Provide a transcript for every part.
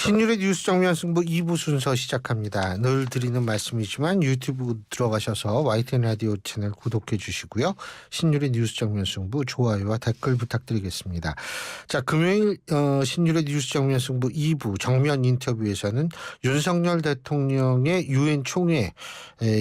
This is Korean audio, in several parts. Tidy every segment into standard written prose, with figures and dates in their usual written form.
신율의 뉴스 정면 승부 2부 순서 시작합니다. 늘 드리는 말씀이지만 유튜브 들어가셔서 YTN 라디오 채널 구독해 주시고요. 신율의 뉴스 정면 승부 좋아요와 댓글 부탁드리겠습니다. 자, 금요일 신율의 뉴스 정면 승부 2부 정면 인터뷰에서는 윤석열 대통령의 유엔 총회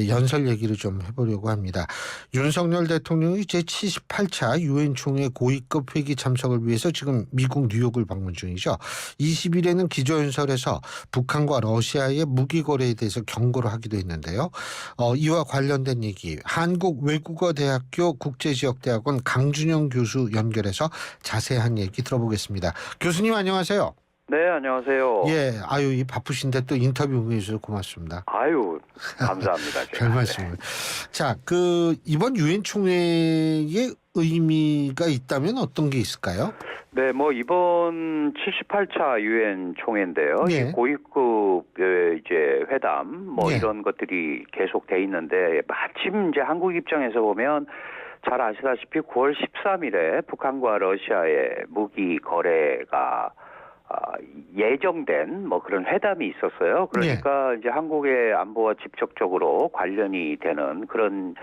연설 얘기를 좀 해보려고 합니다. 윤석열 대통령이 제78차 유엔 총회 고위급 회기 참석을 위해서 지금 미국 뉴욕을 방문 중이죠. 20일에는 기조연설에서 북한과 러시아의 무기 거래에 대해서 경고를 하기도 했는데요. 이와 관련된 얘기 한국외국어대학교 국제지역대학원 강준영 교수 연결해서 자세한 얘기 들어보겠습니다. 교수님 안녕하세요. 네, 안녕하세요. 예, 이 바쁘신데 또 인터뷰 응해주셔서 고맙습니다. 감사합니다. 별 말씀을. 자, 이번 유엔 총회의 의미가 있다면 어떤 게 있을까요? 네, 이번 78차 유엔 총회인데요. 예. 이 고위급 이제 회담 예. 이런 것들이 계속돼 있는데 마침 이제 한국 입장에서 보면 잘 아시다시피 9월 13일에 북한과 러시아의 무기 거래가 예정된 그런 회담이 있었어요. 그러니까 이제 한국의 안보와 직접적으로 관련이 되는 그런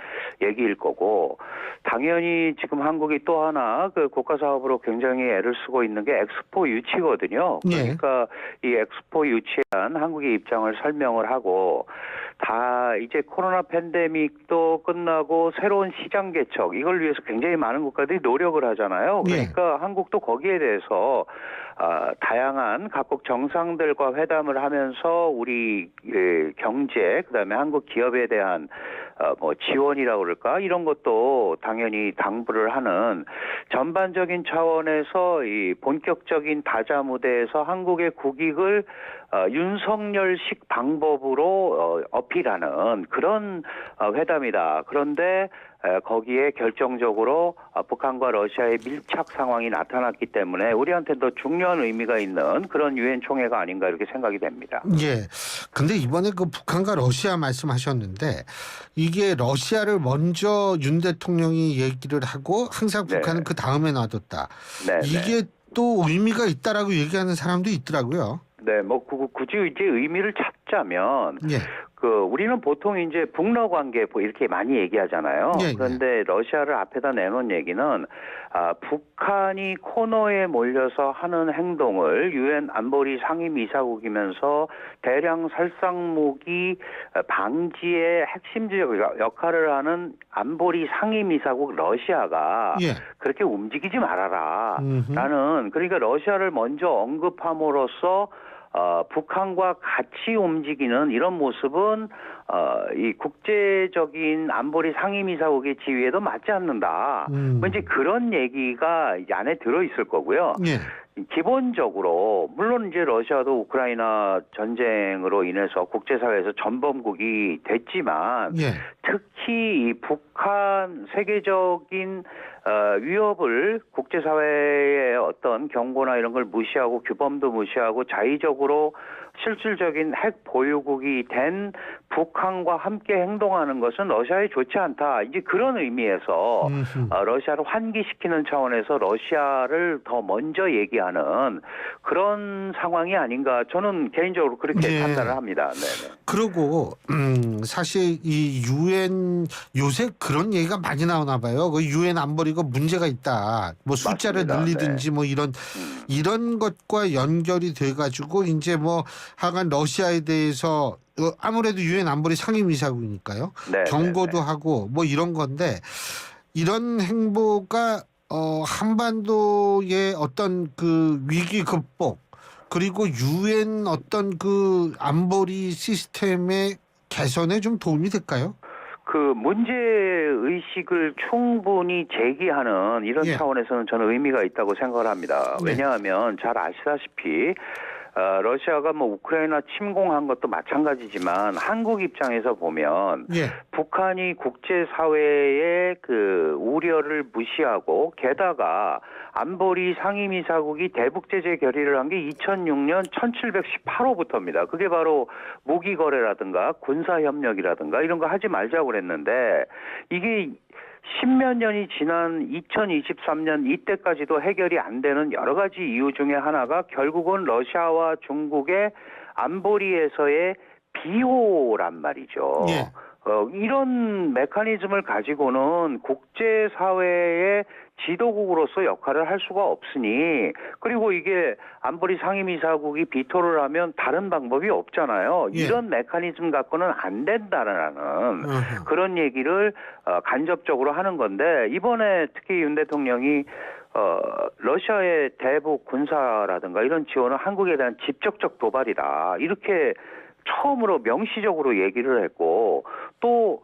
얘기일 거고, 당연히 지금 한국이 또 하나 그 국가 사업으로 굉장히 애를 쓰고 있는 게 엑스포 유치거든요. 그러니까 이 엑스포 유치에 대한 한국의 입장을 설명을 하고, 다 이제 코로나 팬데믹도 끝나고 새로운 시장 개척 이걸 위해서 굉장히 많은 국가들이 노력을 하잖아요. 그러니까 한국도 거기에 대해서 다양한 각국 정상들과 회담을 하면서 우리 경제 그다음에 한국 기업에 대한 지원이라고 그럴까 이런 것도 당연히 당부를 하는 전반적인 차원에서 이 본격적인 다자 무대에서 한국의 국익을 윤석열식 방법으로 어필하는 그런 회담이다. 그런데 거기에 결정적으로 북한과 러시아의 밀착 상황이 나타났기 때문에 우리한테 더 중요한 의미가 있는 그런 유엔 총회가 아닌가 이렇게 생각이 됩니다. 예. 근데 이번에 북한과 러시아 말씀하셨는데 이게 러시아를 먼저 윤 대통령이 얘기를 하고 항상 북한은 그 다음에 놔뒀다. 이게 또 의미가 있다라고 얘기하는 사람도 있더라고요. 네, 굳이 이제 의미를 찾자면, 우리는 보통 이제 북러 관계 이렇게 많이 얘기하잖아요. 그런데 러시아를 앞에다 내놓은 얘기는, 북한이 코너에 몰려서 하는 행동을 유엔 안보리 상임이사국이면서 대량 살상무기 방지의 핵심적 역할을 하는 안보리 상임이사국 러시아가 그렇게 움직이지 말아라. 라는, 그러니까 러시아를 먼저 언급함으로써 북한과 같이 움직이는 이런 모습은 이 국제적인 안보리 상임이사국의 지위에도 맞지 않는다. 이제 그런 얘기가 이 안에 들어 있을 거고요. 기본적으로 물론 이제 러시아도 우크라이나 전쟁으로 인해서 국제사회에서 전범국이 됐지만 특히 이 북한 세계적인 위협을 국제사회의 어떤 경고나 이런 걸 무시하고 규범도 무시하고 자의적으로 실질적인 핵 보유국이 된 북한과 함께 행동하는 것은 러시아에 좋지 않다. 이제 그런 의미에서 러시아를 환기시키는 차원에서 러시아를 더 먼저 얘기하는 그런 상황이 아닌가. 저는 개인적으로 그렇게 판단을 합니다. 네네. 그리고 사실 이 유엔 요새 그런 얘기가 많이 나오나 봐요. 그 유엔 안보리가 문제가 있다. 숫자를 늘리든지 이런 것과 연결이 돼가지고 이제 하여간 러시아에 대해서 아무래도 유엔 안보리 상임이사국이니까요. 경고도 하고 이런 건데 이런 행보가 한반도의 어떤 그 위기 극복 그리고 유엔 어떤 그 안보리 시스템의 개선에 좀 도움이 될까요? 그 문제 의식을 충분히 제기하는 이런 차원에서는 저는 의미가 있다고 생각을 합니다. 왜냐하면 잘 아시다시피 러시아가 우크라이나 침공한 것도 마찬가지지만 한국 입장에서 보면 북한이 국제사회의 그 우려를 무시하고 게다가 안보리 상임이사국이 대북 제재 결의를 한 게 2006년 1718호부터입니다. 그게 바로 무기 거래라든가 군사 협력이라든가 이런 거 하지 말자고 그랬는데 이게 십몇 년이 지난 2023년 이때까지도 해결이 안 되는 여러 가지 이유 중에 하나가 결국은 러시아와 중국의 안보리에서의 비호란 말이죠. 예. 이런 메커니즘을 가지고는 국제사회의 지도국으로서 역할을 할 수가 없으니, 그리고 이게 안보리 상임이사국이 비토를 하면 다른 방법이 없잖아요. 예. 이런 메커니즘 갖고는 안 된다라는 그런 얘기를 간접적으로 하는 건데, 이번에 특히 윤 대통령이 러시아의 대북 군사라든가 이런 지원은 한국에 대한 직접적 도발이다, 이렇게 처음으로 명시적으로 얘기를 했고, 또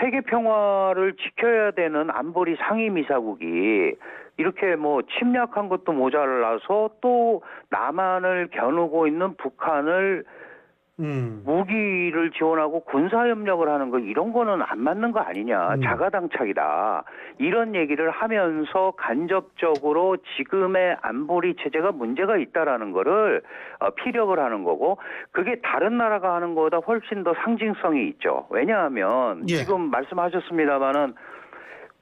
세계 평화를 지켜야 되는 안보리 상임이사국이 이렇게 뭐 침략한 것도 모자라서 또 남한을 겨누고 있는 북한을 무기를 지원하고 군사협력을 하는 거, 이런 거는 안 맞는 거 아니냐, 자가당착이다, 이런 얘기를 하면서 간접적으로 지금의 안보리 체제가 문제가 있다라는 거를 피력을 하는 거고, 그게 다른 나라가 하는 것보다 훨씬 더 상징성이 있죠. 왜냐하면 지금 말씀하셨습니다마는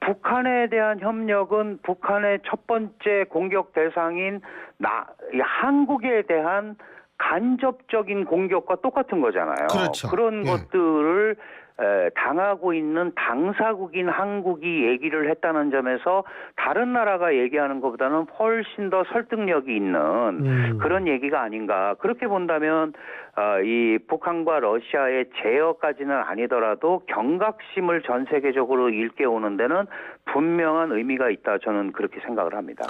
북한에 대한 협력은 북한의 첫 번째 공격 대상인 한국에 대한 간접적인 공격과 똑같은 거잖아요. 그렇죠. 그런 것들을 당하고 있는 당사국인 한국이 얘기를 했다는 점에서 다른 나라가 얘기하는 것보다는 훨씬 더 설득력이 있는 그런 얘기가 아닌가. 그렇게 본다면 이 북한과 러시아의 제어까지는 아니더라도 경각심을 전 세계적으로 일깨우는 데는 분명한 의미가 있다, 저는 그렇게 생각을 합니다.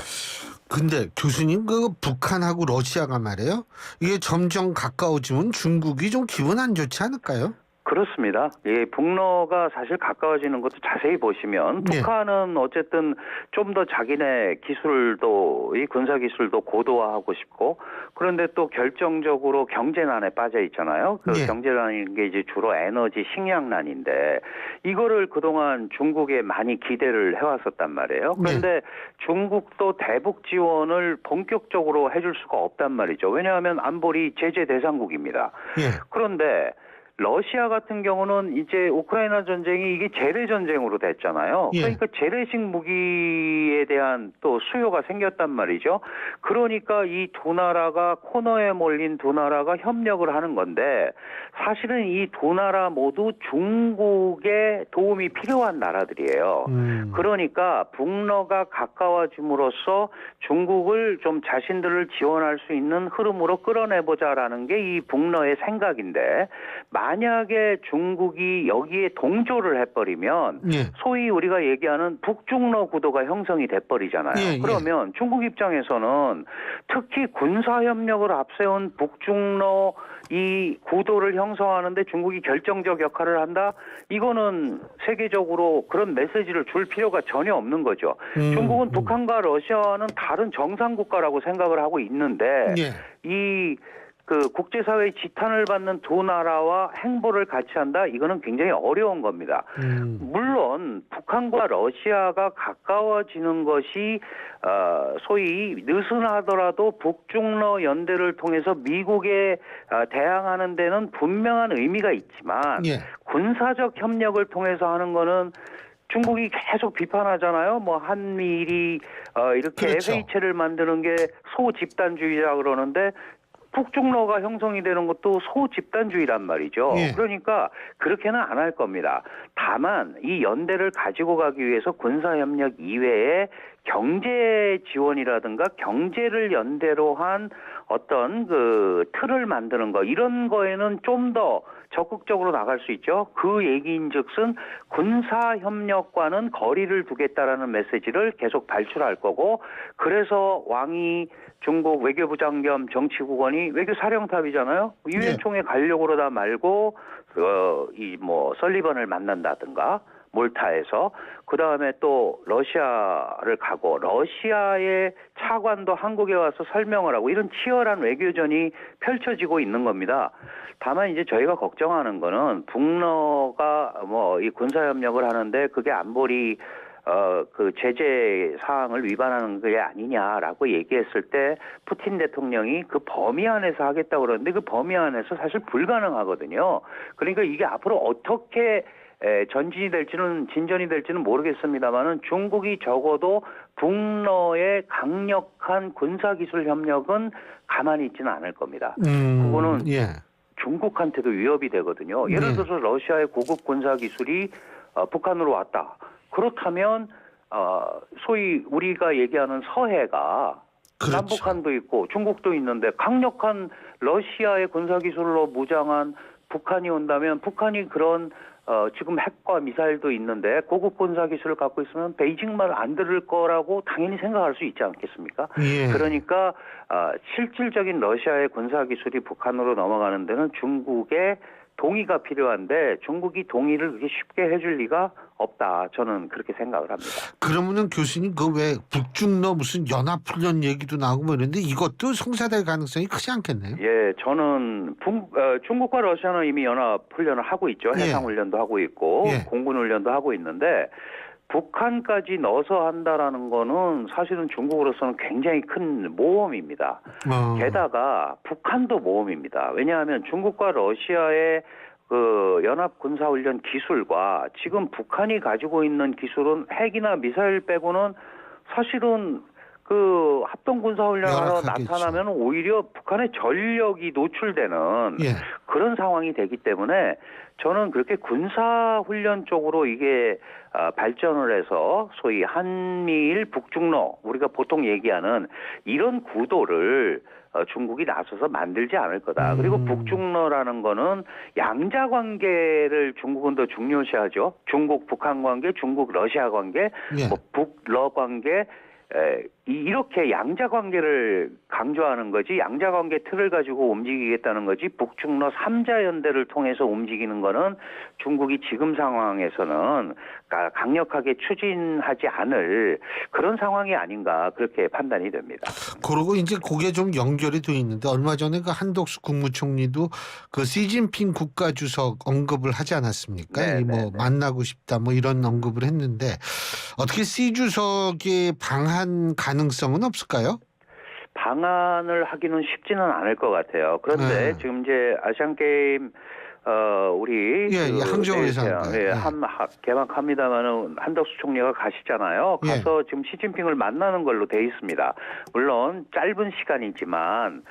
근데 교수님, 그 북한하고 러시아가 말이에요, 이게 점점 가까워지면 중국이 좀 기분 안 좋지 않을까요? 그렇습니다. 예, 북러가 사실 가까워지는 것도 자세히 보시면 북한은 어쨌든 좀 더 자기네 기술도, 이 군사 기술도 고도화하고 싶고, 그런데 또 결정적으로 경제난에 빠져 있잖아요. 그 경제난인 게 이제 주로 에너지, 식량난인데, 이거를 그동안 중국에 많이 기대를 해왔었단 말이에요. 그런데 중국도 대북 지원을 본격적으로 해줄 수가 없단 말이죠. 왜냐하면 안보리 제재 대상국입니다. 그런데 러시아 같은 경우는 이제 우크라이나 전쟁이 이게 재래 전쟁으로 됐잖아요. 그러니까 재래식 무기에 대한 또 수요가 생겼단 말이죠. 그러니까 이 두 나라가, 코너에 몰린 두 나라가 협력을 하는 건데, 사실은 이 두 나라 모두 중국의 도움이 필요한 나라들이에요. 그러니까 북러가 가까워짐으로써 중국을 좀 자신들을 지원할 수 있는 흐름으로 끌어내보자라는 게 이 북러의 생각인데, 만약에 중국이 여기에 동조를 해버리면 소위 우리가 얘기하는 북중러 구도가 형성이 돼버리잖아요. 그러면 중국 입장에서는 특히 군사협력을 앞세운 북중러 이 구도를 형성하는데 중국이 결정적 역할을 한다? 이거는 세계적으로 그런 메시지를 줄 필요가 전혀 없는 거죠. 중국은 북한과 러시아와는 다른 정상국가라고 생각을 하고 있는데 이 그 국제사회의 지탄을 받는 두 나라와 행보를 같이 한다? 이거는 굉장히 어려운 겁니다. 물론 북한과 러시아가 가까워지는 것이 소위 느슨하더라도 북중러 연대를 통해서 미국에 대항하는 데는 분명한 의미가 있지만 군사적 협력을 통해서 하는 거는 중국이 계속 비판하잖아요. 뭐 한미일이 이렇게 FH를 만드는 게 소집단주의라 그러는데, 북중러가 형성이 되는 것도 소집단주의란 말이죠. 그러니까 그렇게는 안 할 겁니다. 다만 이 연대를 가지고 가기 위해서 군사협력 이외에 경제 지원이라든가 경제를 연대로 한 어떤 그 틀을 만드는 거, 이런 거에는 좀 더 적극적으로 나갈 수 있죠. 그 얘기인즉슨 군사협력과는 거리를 두겠다라는 메시지를 계속 발출할 거고, 그래서 왕이 중국 외교부장 겸 정치국원이 외교사령탑이잖아요. 유엔 총회 가려고 그러다 말고 이 뭐 설리번을 만난다든가 몰타에서, 그 다음에 또 러시아를 가고 러시아의 차관도 한국에 와서 설명을 하고, 이런 치열한 외교전이 펼쳐지고 있는 겁니다. 다만 이제 저희가 걱정하는 거는 북러가 뭐 이 군사협력을 하는데 그게 안보리 그 제재 사항을 위반하는 게 아니냐라고 얘기했을 때 푸틴 대통령이 그 범위 안에서 하겠다고 그러는데, 그 범위 안에서 사실 불가능하거든요. 그러니까 이게 앞으로 어떻게 전진이 될지는 진전이 될지는 모르겠습니다만은 중국이 적어도 북러의 강력한 군사기술 협력은 가만히 있지는 않을 겁니다. 그거는 중국한테도 위협이 되거든요. 예를 들어서 러시아의 고급 군사기술이 북한으로 왔다. 그렇다면 소위 우리가 얘기하는 서해가 그렇죠. 남북한도 있고 중국도 있는데 강력한 러시아의 군사기술로 무장한 북한이 온다면 북한이 그런 지금 핵과 미사일도 있는데 고급 군사기술을 갖고 있으면 베이징 말 안 들을 거라고 당연히 생각할 수 있지 않겠습니까? 그러니까 실질적인 러시아의 군사기술이 북한으로 넘어가는 데는 중국의 동의가 필요한데 중국이 동의를 그렇게 쉽게 해줄 리가 없다. 저는 그렇게 생각을 합니다. 그러면은 교수님 그 왜 북중러 무슨 연합훈련 얘기도 나오고 뭐 이런데 이것도 성사될 가능성이 크지 않겠네요? 예, 저는 중국과 러시아는 이미 연합훈련을 하고 있죠. 해상훈련도 하고 있고 공군훈련도 하고 있는데 북한까지 넣어서 한다라는 거는 사실은 중국으로서는 굉장히 큰 모험입니다. 게다가 북한도 모험입니다. 왜냐하면 중국과 러시아의 그 연합 군사훈련 기술과 지금 북한이 가지고 있는 기술은 핵이나 미사일 빼고는 사실은 그 합동 군사훈련하러 나타나면 오히려 북한의 전력이 노출되는 그런 상황이 되기 때문에 저는 그렇게 군사훈련 쪽으로 이게 발전을 해서 소위 한미일 북중러 우리가 보통 얘기하는 이런 구도를 중국이 나서서 만들지 않을 거다. 그리고 북중러라는 거는 양자 관계를 중국은 더 중요시하죠. 중국 북한 관계, 중국 러시아 관계, 뭐 북러 관계 이렇게 양자 관계를 강조하는 거지 양자 관계 틀을 가지고 움직이겠다는 거지 북중러 3자 연대를 통해서 움직이는 거는 중국이 지금 상황에서는 강력하게 추진하지 않을 그런 상황이 아닌가 그렇게 판단이 됩니다. 그리고 이제 그게 좀 연결이 돼 있는데 얼마 전에 그 한덕수 국무총리도 그 시진핑 국가주석 언급을 하지 않았습니까? 뭐 만나고 싶다 뭐 이런 언급을 했는데 어떻게 시 주석의 방한 가능성은 없을까요? 방한을 하기는 쉽지는 않을 것 같아요. 그런데 지금 이제 아시안 게임 우리 항저우에서 개막합니다만은 한덕수 총리가 가시잖아요. 가서 지금 시진핑을 만나는 걸로 돼 있습니다. 물론 짧은 시간이지만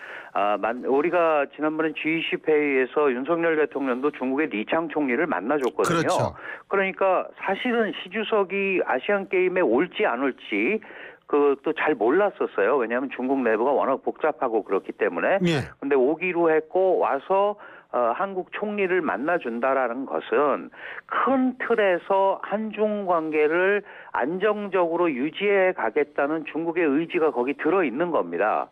우리가 지난번에 G20 회의에서 윤석열 대통령도 중국의 리창 총리를 만나줬거든요. 그렇죠. 그러니까 사실은 시 주석이 아시안 게임에 올지 안 올지 그것도 잘 몰랐었어요. 왜냐하면 중국 내부가 워낙 복잡하고 그렇기 때문에. 근데 오기로 했고 와서 한국 총리를 만나준다라는 것은 큰 틀에서 한중 관계를 안정적으로 유지해 가겠다는 중국의 의지가 거기 들어있는 겁니다.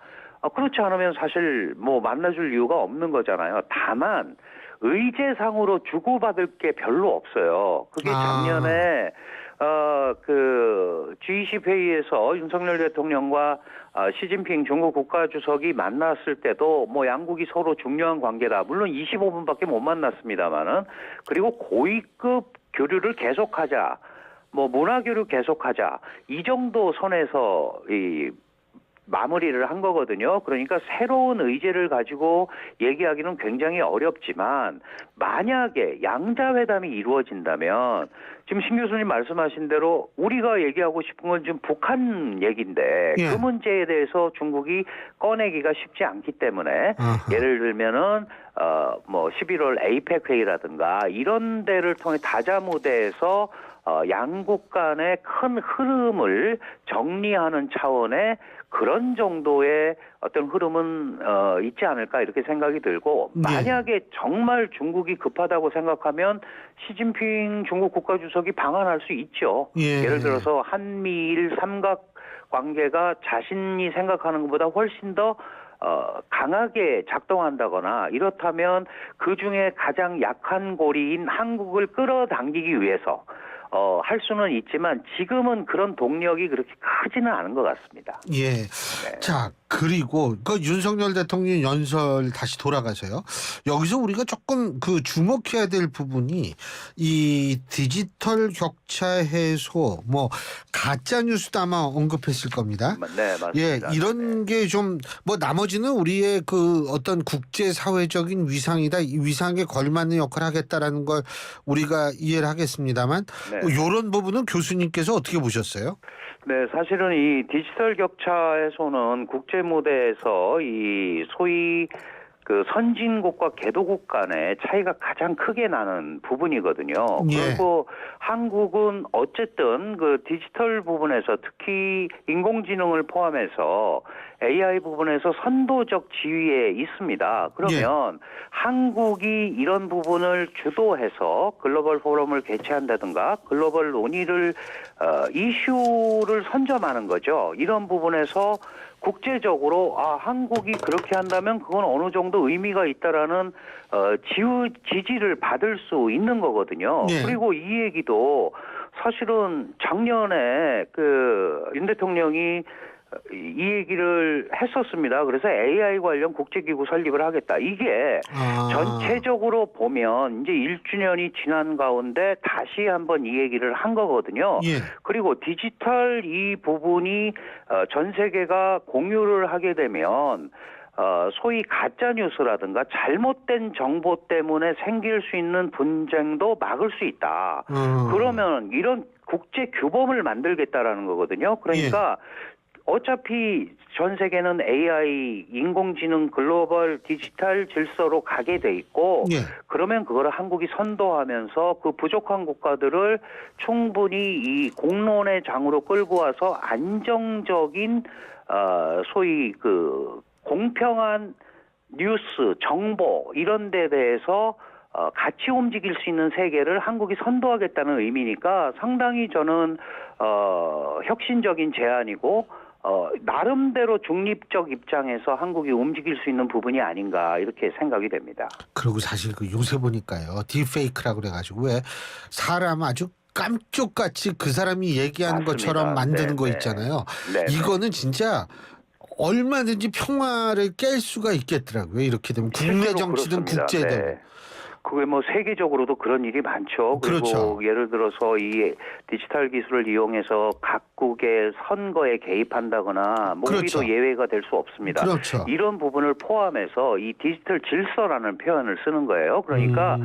그렇지 않으면 사실 뭐 만나줄 이유가 없는 거잖아요. 다만 의제상으로 주고받을 게 별로 없어요. 그게 작년에 그 G20 회의에서 윤석열 대통령과 시진핑 중국 국가주석이 만났을 때도 뭐 양국이 서로 중요한 관계다. 물론 25분밖에 못 만났습니다만은 그리고 고위급 교류를 계속하자. 뭐 문화 교류 계속하자. 이 정도 선에서 마무리를 한 거거든요. 그러니까 새로운 의제를 가지고 얘기하기는 굉장히 어렵지만 만약에 양자회담이 이루어진다면 지금 신 교수님 말씀하신 대로 우리가 얘기하고 싶은 건 지금 북한 얘기인데 그 문제에 대해서 중국이 꺼내기가 쉽지 않기 때문에 예를 들면은 뭐 11월 에이펙 회의라든가 이런 데를 통해 다자 무대에서 양국 간의 큰 흐름을 정리하는 차원의 그런 정도의 어떤 흐름은 있지 않을까 이렇게 생각이 들고 만약에 정말 중국이 급하다고 생각하면 시진핑 중국 국가주석이 방한할 수 있죠. 예를 들어서 한미일 삼각 관계가 자신이 생각하는 것보다 훨씬 더 강하게 작동한다거나 이렇다면 그중에 가장 약한 고리인 한국을 끌어당기기 위해서 할 수는 있지만 지금은 그런 동력이 그렇게 크지는 않은 것 같습니다. 자, 그리고 그 윤석열 대통령 연설 다시 돌아가서요. 여기서 우리가 조금 그 주목해야 될 부분이 이 디지털 격차 해소, 뭐 가짜 뉴스도 아마 언급했을 겁니다. 네, 맞습니다. 예, 이런 게 좀 뭐 나머지는 우리의 그 어떤 국제 사회적인 위상이다, 이 위상에 걸맞는 역할을 하겠다라는 걸 우리가 이해를 하겠습니다만, 네. 이런 부분은 교수님께서 어떻게 보셨어요? 네, 사실은 이 디지털 격차 해소는 국제 무대에서 이 소위 그 선진국과 개도국 간의 차이가 가장 크게 나는 부분이거든요. 예. 그리고 한국은 어쨌든 그 디지털 부분에서 특히 인공지능을 포함해서 AI 부분에서 선도적 지위에 있습니다. 그러면 한국이 이런 부분을 주도해서 글로벌 포럼을 개최한다든가 글로벌 논의를 이슈를 선점하는 거죠. 이런 부분에서 국제적으로 한국이 그렇게 한다면 그건 어느 정도 의미가 있다라는 지지를 받을 수 있는 거거든요. 예. 그리고 이 얘기도 사실은 작년에 그 윤 대통령이 이 얘기를 했었습니다. 그래서 AI 관련 국제기구 설립을 하겠다. 이게 전체적으로 보면 이제 1주년이 지난 가운데 다시 한번 이 얘기를 한 거거든요. 예. 그리고 디지털 이 부분이 전 세계가 공유를 하게 되면 소위 가짜 뉴스라든가 잘못된 정보 때문에 생길 수 있는 분쟁도 막을 수 있다. 그러면 이런 국제 규범을 만들겠다라는 거거든요. 그러니까 어차피 전 세계는 AI, 인공지능, 글로벌 디지털 질서로 가게 돼 있고 그러면 그거를 한국이 선도하면서 그 부족한 국가들을 충분히 이 공론의 장으로 끌고 와서 안정적인 소위 그 공평한 뉴스, 정보 이런 데 대해서 같이 움직일 수 있는 세계를 한국이 선도하겠다는 의미니까 상당히 저는 혁신적인 제안이고 나름대로 중립적 입장에서 한국이 움직일 수 있는 부분이 아닌가 이렇게 생각이 됩니다. 그리고 사실 그 요새 보니까요. 딥페이크라고 그래가지고 왜 사람 아주 깜쪽같이 그 사람이 얘기하는 맞습니다. 것처럼 만드는 거 네네. 있잖아요. 네네. 이거는 진짜 얼마든지 평화를 깰 수가 있겠더라고요. 이렇게 되면 국내 실제로 정치든 그렇습니다. 국제든. 네. 그게 뭐 세계적으로도 그런 일이 많죠. 그리고 그렇죠. 예를 들어서 이 디지털 기술을 이용해서 각국의 선거에 개입한다거나 뭐 그렇죠. 우리도 예외가 될 수 없습니다. 그렇죠. 이런 부분을 포함해서 이 디지털 질서라는 표현을 쓰는 거예요. 그러니까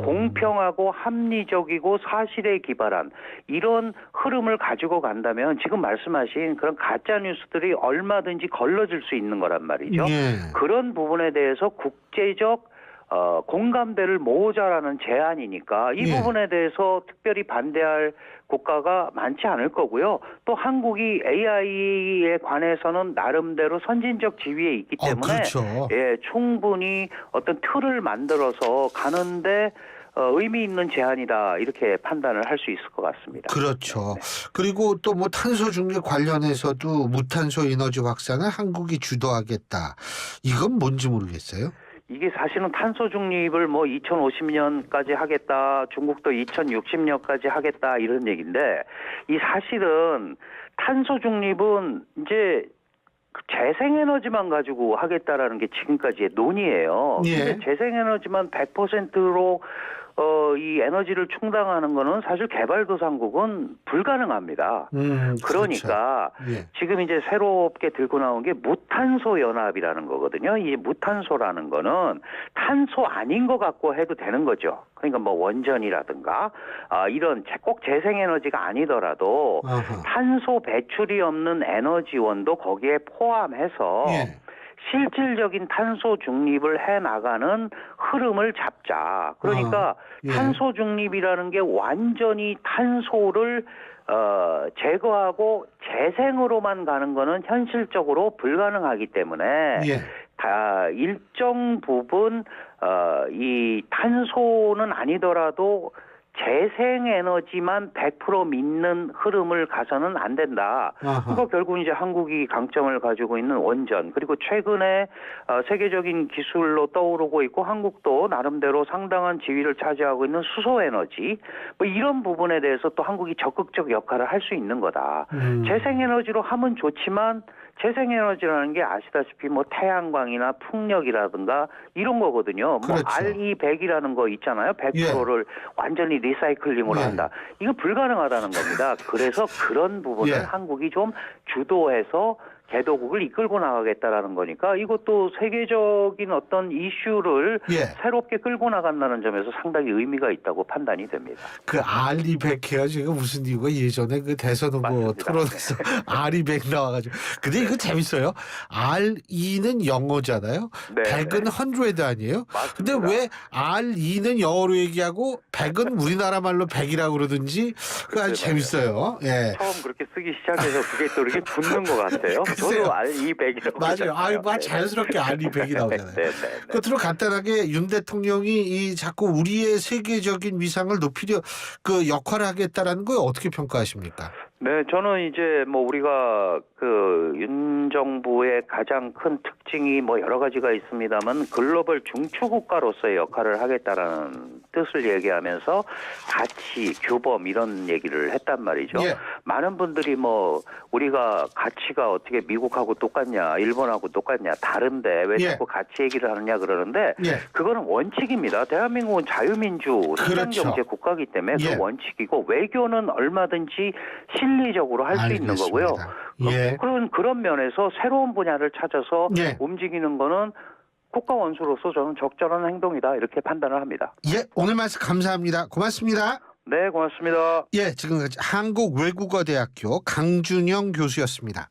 공평하고 합리적이고 사실에 기반한 이런 흐름을 가지고 간다면 지금 말씀하신 그런 가짜 뉴스들이 얼마든지 걸러질 수 있는 거란 말이죠. 그런 부분에 대해서 국제적 공감대를 모으자라는 제안이니까 이 부분에 대해서 특별히 반대할 국가가 많지 않을 거고요. 또 한국이 AI에 관해서는 나름대로 선진적 지위에 있기 때문에 그렇죠. 예, 충분히 어떤 틀을 만들어서 가는데 의미 있는 제안이다 이렇게 판단을 할 수 있을 것 같습니다. 그렇죠. 그리고 또 뭐 탄소 중립 관련해서도 무탄소 에너지 확산을 한국이 주도하겠다. 이건 뭔지 모르겠어요. 이게 사실은 탄소 중립을 뭐 2050년까지 하겠다, 중국도 2060년까지 하겠다 이런 얘기인데 이 사실은 탄소 중립은 이제 재생에너지만 가지고 하겠다라는 게 지금까지의 논의예요. 근데 재생에너지만 100%로 이 에너지를 충당하는 거는 사실 개발도상국은 불가능합니다. 그러니까 그렇죠. 지금 이제 새롭게 들고 나온 게 무탄소 연합이라는 거거든요. 이 무탄소라는 거는 탄소 아닌 것 갖고 해도 되는 거죠. 그러니까 뭐 원전이라든가 이런 꼭 재생에너지가 아니더라도 탄소 배출이 없는 에너지원도 거기에 포함해서 실질적인 탄소 중립을 해 나가는 흐름을 잡자. 그러니까 탄소 중립이라는 게 완전히 탄소를 제거하고 재생으로만 가는 거는 현실적으로 불가능하기 때문에 다 일정 부분 이 탄소는 아니더라도 재생에너지만 100% 믿는 흐름을 가서는 안 된다. 그거 결국 이제 한국이 강점을 가지고 있는 원전 그리고 최근에 세계적인 기술로 떠오르고 있고 한국도 나름대로 상당한 지위를 차지하고 있는 수소에너지 뭐 이런 부분에 대해서 또 한국이 적극적 역할을 할 수 있는 거다. 재생에너지로 하면 좋지만 재생에너지라는 게 아시다시피 뭐 태양광이나 풍력이라든가 이런 거거든요. 그렇죠. 뭐 RE100이라는 거 있잖아요. 100%를 완전히 리사이클링으로 한다. 이거 불가능하다는 겁니다. 그래서 그런 부분을 한국이 좀 주도해서 개도국을 이끌고 나가겠다라는 거니까 이것도 세계적인 어떤 이슈를 새롭게 끌고 나간다는 점에서 상당히 의미가 있다고 판단이 됩니다. 그 RE100이요. 지금 무슨 이유가 예전에 그 대선 후보 토론에서 RE100 나와가지고. 근데 이거 재밌어요. RE는 영어잖아요. 네, 100은 100 아니에요? 맞습니다. 근데 왜 RE는 영어로 얘기하고 100은 우리나라 말로 100이라고 그러든지 그거 아주 재밌어요. 예. 처음 그렇게 쓰기 시작해서 그게 또 이렇게 붙는 것 같아요. 저도 RE100이라고. 맞아요. 아유, 자연스럽게 RE100이 나오잖아요. 끝으로 간단하게 윤 대통령이 이 자꾸 우리의 세계적인 위상을 높이려 그 역할을 하겠다라는 걸 어떻게 평가하십니까? 네, 저는 이제 뭐 우리가 그 윤 정부의 가장 큰 특징이 뭐 여러 가지가 있습니다만 글로벌 중추국가로서의 역할을 하겠다라는 뜻을 얘기하면서 가치, 규범 이런 얘기를 했단 말이죠. 많은 분들이 뭐 우리가 가치가 어떻게 미국하고 똑같냐, 일본하고 똑같냐, 다른데 왜 자꾸 가치 얘기를 하느냐 그러는데 그거는 원칙입니다. 대한민국은 자유민주 시장경제 국가이기 때문에 그 원칙이고 외교는 얼마든지 실리적으로 할 수 있는 거고요. 그런 면에서 새로운 분야를 찾아서 움직이는 거는 국가 원수로서 저는 적절한 행동이다 이렇게 판단을 합니다. 오늘 말씀 감사합니다. 고맙습니다. 네, 고맙습니다. 지금까지 한국외국어대학교 강준영 교수였습니다.